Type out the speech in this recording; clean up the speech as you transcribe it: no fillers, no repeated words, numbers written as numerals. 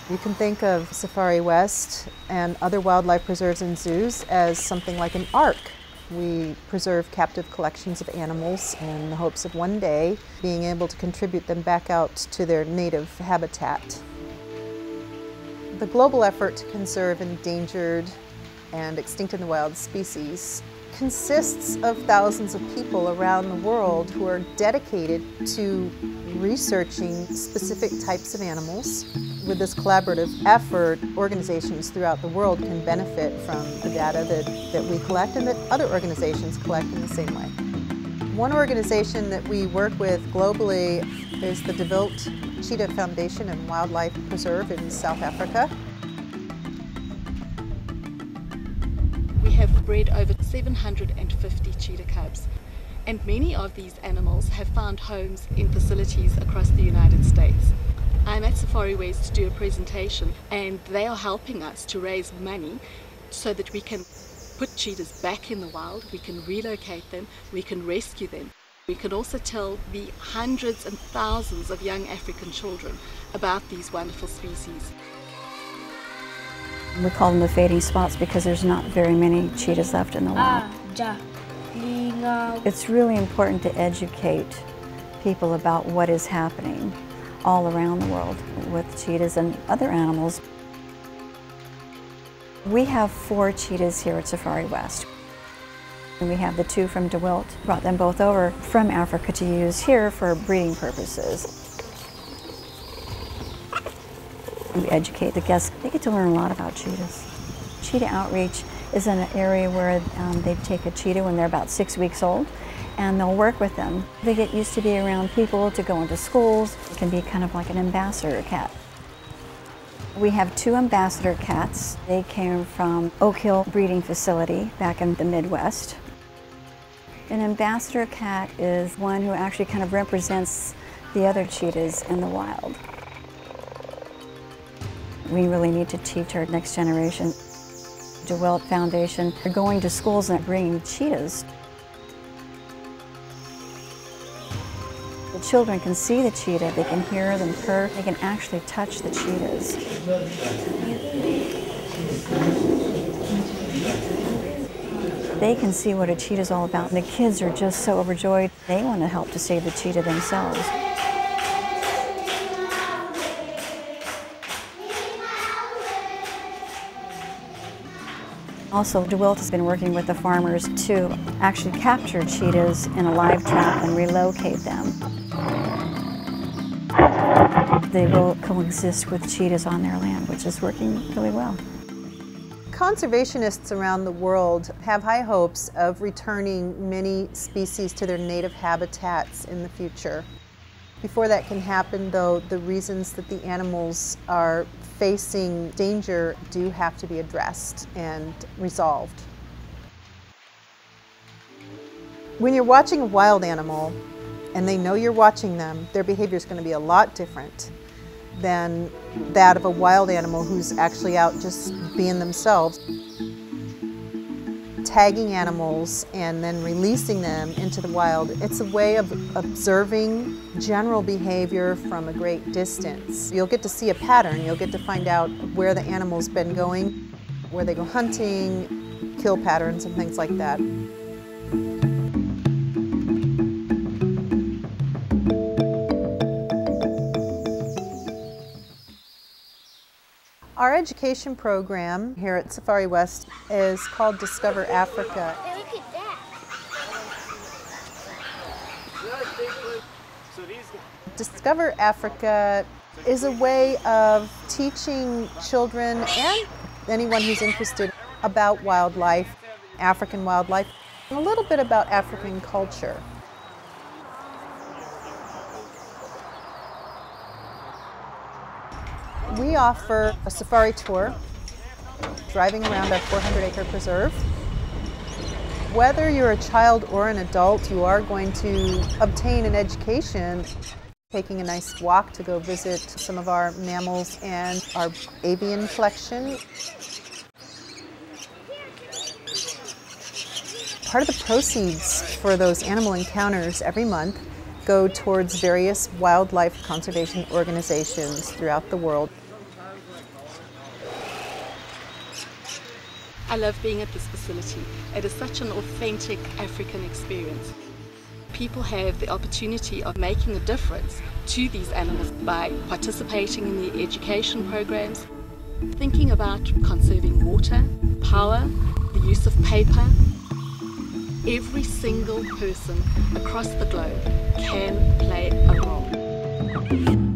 You can think of Safari West and other wildlife preserves and zoos as something like an ark. We preserve captive collections of animals in the hopes of one day being able to contribute them back out to their native habitat. The global effort to conserve endangered and extinct in the wild species consists of thousands of people around the world who are dedicated to researching specific types of animals. With this collaborative effort, organizations throughout the world can benefit from the data that we collect and that other organizations collect in the same way. One organization that we work with globally is the DeWilt Cheetah Foundation and Wildlife Preserve in South Africa. We have bred over 750 cheetah cubs, and many of these animals have found homes in facilities across the United States. I'm at Safari West to do a presentation, and they are helping us to raise money so that we can put cheetahs back in the wild, we can relocate them, we can rescue them. We can also tell the hundreds and thousands of young African children about these wonderful species. We call them the fading spots because there's not very many cheetahs left in the wild. It's really important to educate people about what is happening all around the world with cheetahs and other animals. We have 4 cheetahs here at Safari West. And we have the 2 from DeWilt. Brought them both over from Africa to use here for breeding purposes. We educate the guests. They get to learn a lot about cheetahs. Cheetah outreach is in an area where they take a cheetah when they're about 6 weeks old, and they'll work with them. They get used to be around people, to go into schools. It can be kind of like an ambassador cat. We have 2 ambassador cats. They came from Oak Hill Breeding Facility back in the Midwest. An ambassador cat is one who actually kind of represents the other cheetahs in the wild. We really need to teach our next generation. DeWilt Foundation are going to schools and bringing cheetahs. The children can see the cheetah, they can hear them purr, they can actually touch the cheetahs. They can see what a cheetah is all about, and the kids are just so overjoyed. They want to help to save the cheetah themselves. Also, DeWilt has been working with the farmers to actually capture cheetahs in a live trap and relocate them. They will coexist with cheetahs on their land, which is working really well. Conservationists around the world have high hopes of returning many species to their native habitats in the future. Before that can happen, though, the reasons that the animals are facing danger do have to be addressed and resolved. When you're watching a wild animal and they know you're watching them, their behavior is going to be a lot different than that of a wild animal who's actually out just being themselves. Tagging animals and then releasing them into the wild, it's a way of observing general behavior from a great distance. You'll get to see a pattern, you'll get to find out where the animal's been going, where they go hunting, kill patterns and things like that. Our education program here at Safari West is called Discover Africa. Hey, look at that. Discover Africa is a way of teaching children and anyone who's interested about wildlife, African wildlife, and a little bit about African culture. We offer a safari tour, driving around our 400-acre preserve. Whether you're a child or an adult, you are going to obtain an education, taking a nice walk to go visit some of our mammals and our avian collection. Part of the proceeds for those animal encounters every month go towards various wildlife conservation organizations throughout the world. I love being at this facility. It is such an authentic African experience. People have the opportunity of making a difference to these animals by participating in the education programs, thinking about conserving water, power, the use of paper. Every single person across the globe can play a role.